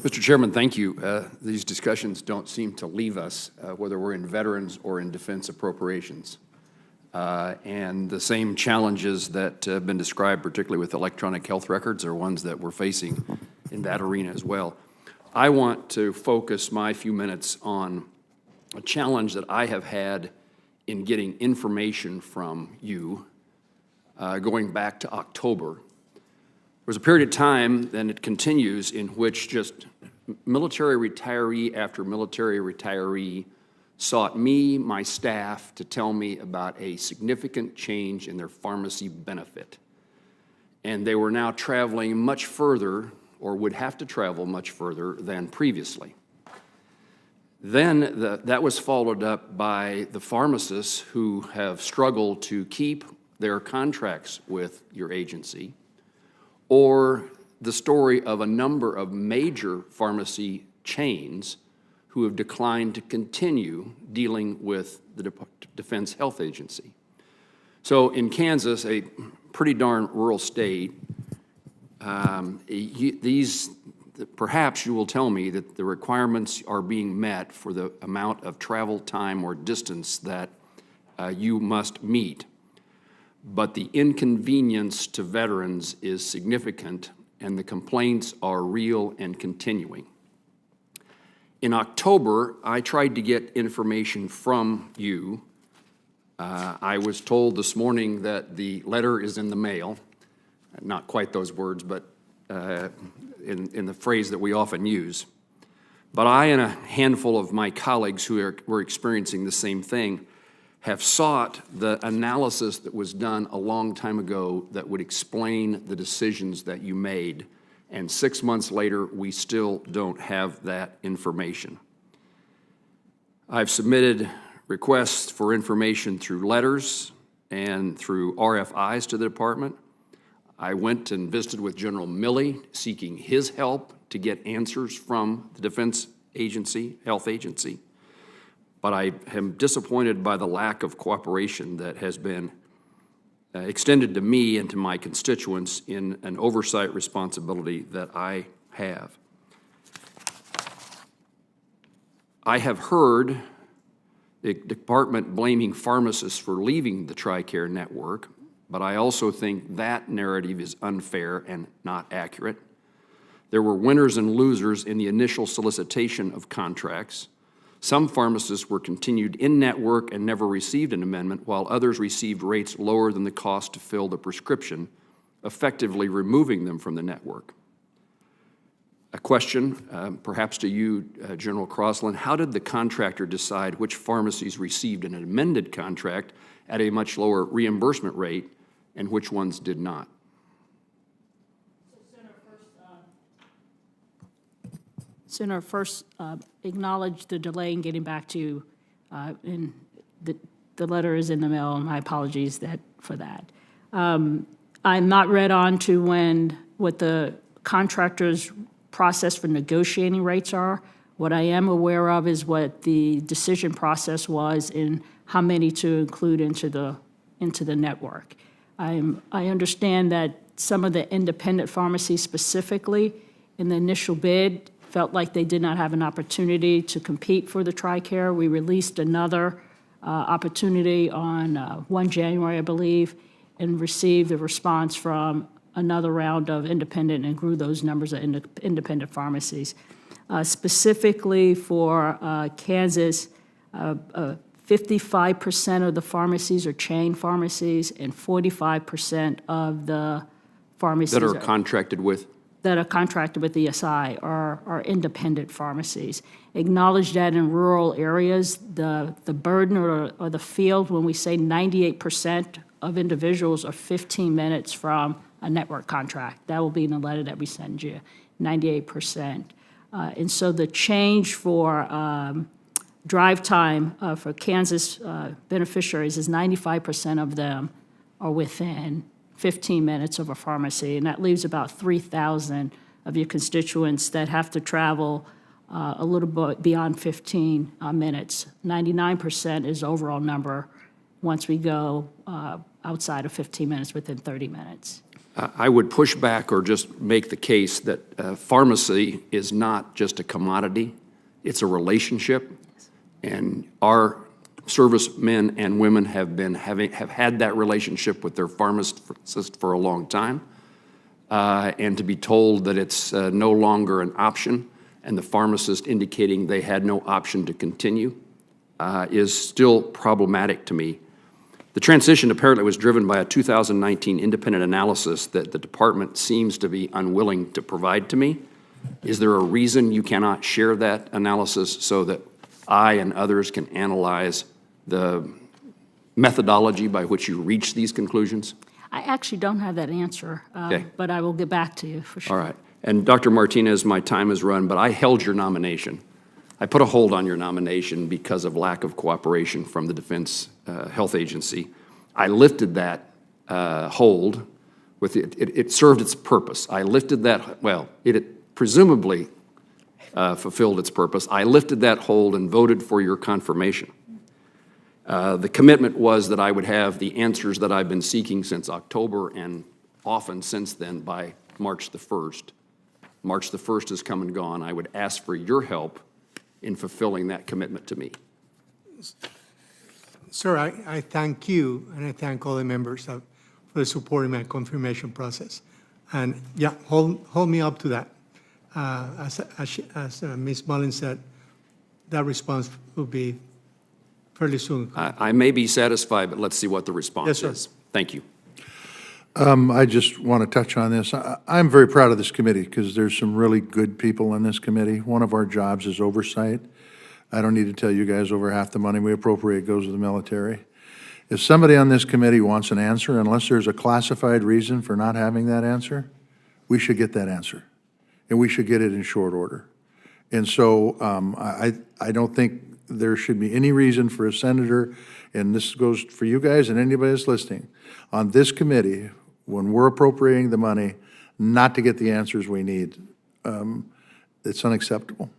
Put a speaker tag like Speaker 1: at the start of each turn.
Speaker 1: Mr. Chairman, thank you. These discussions don't seem to leave us, whether we're in veterans or in defense appropriations. And the same challenges that have been described, particularly with electronic health records, are ones that we're facing in that arena as well. I want to focus my few minutes on a challenge that I have had in getting information from you going back to October. There was a period of time, and it continues, in which just military retiree after military retiree sought me, my staff, to tell me about a significant change in their pharmacy benefit. And they were now traveling much further, or would have to travel much further than previously. Then that was followed up by the pharmacists who have struggled to keep their contracts with your agency, or the story of a number of major pharmacy chains who have declined to continue dealing with the Defense Health Agency. So in Kansas, a pretty darn rural state, perhaps you will tell me that the requirements are being met for the amount of travel time or distance that you must meet. But the inconvenience to veterans is significant, and the complaints are real and continuing. In October, I tried to get information from you. I was told this morning that the letter is in the mail. Not quite those words, but in the phrase that we often use. But I and a handful of my colleagues who were experiencing the same thing have sought the analysis that was done a long time ago that would explain the decisions that you made. And 6 months later, we still don't have that information. I've submitted requests for information through letters and through RFIs to the department. I went and visited with General Milley, seeking his help to get answers from the Defense Agency, Health Agency. But I am disappointed by the lack of cooperation that has been extended to me and to my constituents in an oversight responsibility that I have. I have heard the department blaming pharmacists for leaving the TRICARE network, but I also think that narrative is unfair and not accurate. There were winners and losers in the initial solicitation of contracts. Some pharmacists were continued in-network and never received an amendment, while others received rates lower than the cost to fill the prescription, effectively removing them from the network. A question, perhaps to you, General Crossland: how did the contractor decide which pharmacies received an amended contract at a much lower reimbursement rate and which ones did not?
Speaker 2: Senator, first acknowledge the delay in getting back to you. And the letter is in the mail, and my apologies for that. I'm not read on to what the contractor's process for negotiating rates are. What I am aware of is what the decision process was in how many to include into the network. I understand that some of the independent pharmacies specifically in the initial bid felt like they did not have an opportunity to compete for the TRICARE. We released another opportunity on 1 January, I believe, and received a response from another round of independent and grew those numbers of independent pharmacies. Specifically for Kansas, 55% of the pharmacies are chain pharmacies, and 45% of the pharmacies
Speaker 1: that are contracted with
Speaker 2: the ESI are independent pharmacies. Acknowledge that in rural areas, the burden or the field, when we say 98% of individuals are 15 minutes from a network contract. That will be in the letter that we send you, 98%. And so the change for drive time for Kansas beneficiaries is 95% of them are within 15 minutes of a pharmacy, and that leaves about 3,000 of your constituents that have to travel a little bit beyond 15 minutes. 99% is the overall number once we go outside of 15 minutes, within 30 minutes.
Speaker 1: I would push back or just make the case that pharmacy is not just a commodity, it's a relationship. And our servicemen and women have had that relationship with their pharmacist for a long time. And to be told that it's no longer an option, and the pharmacist indicating they had no option to continue, is still problematic to me. The transition apparently was driven by a 2019 independent analysis that the department seems to be unwilling to provide to me. Is there a reason you cannot share that analysis so that I and others can analyze the methodology by which you reach these conclusions?
Speaker 2: I actually don't have that answer,
Speaker 1: Okay.
Speaker 2: but I will get back to you for sure.
Speaker 1: All right. And Dr. Martinez, my time has run, but I held your nomination. I put a hold on your nomination because of lack of cooperation from the Defense Health Agency. I lifted that hold. It served its purpose. I lifted that, well, it presumably fulfilled its purpose. I lifted that hold and voted for your confirmation. The commitment was that I would have the answers that I've been seeking since October and often since then by March the 1st. March the 1st has come and gone. I would ask for your help in fulfilling that commitment to me.
Speaker 3: Sir, I thank you, and I thank all the members for the support in my confirmation process. And yeah, hold me up to that. As Ms. Mullins said, that response will be fairly soon.
Speaker 1: I may be satisfied, but let's see what the response
Speaker 3: Yes, sir.
Speaker 1: is. Thank you.
Speaker 4: I just want to touch on this. I'm very proud of this committee because there's some really good people in this committee. One of our jobs is oversight. I don't need to tell you guys over half the money we appropriate goes to the military. If somebody on this committee wants an answer, unless there's a classified reason for not having that answer, we should get that answer. And we should get it in short order. And so I don't think there should be any reason for a senator, and this goes for you guys and anybody that's listening, on this committee, when we're appropriating the money, not to get the answers we need. It's unacceptable.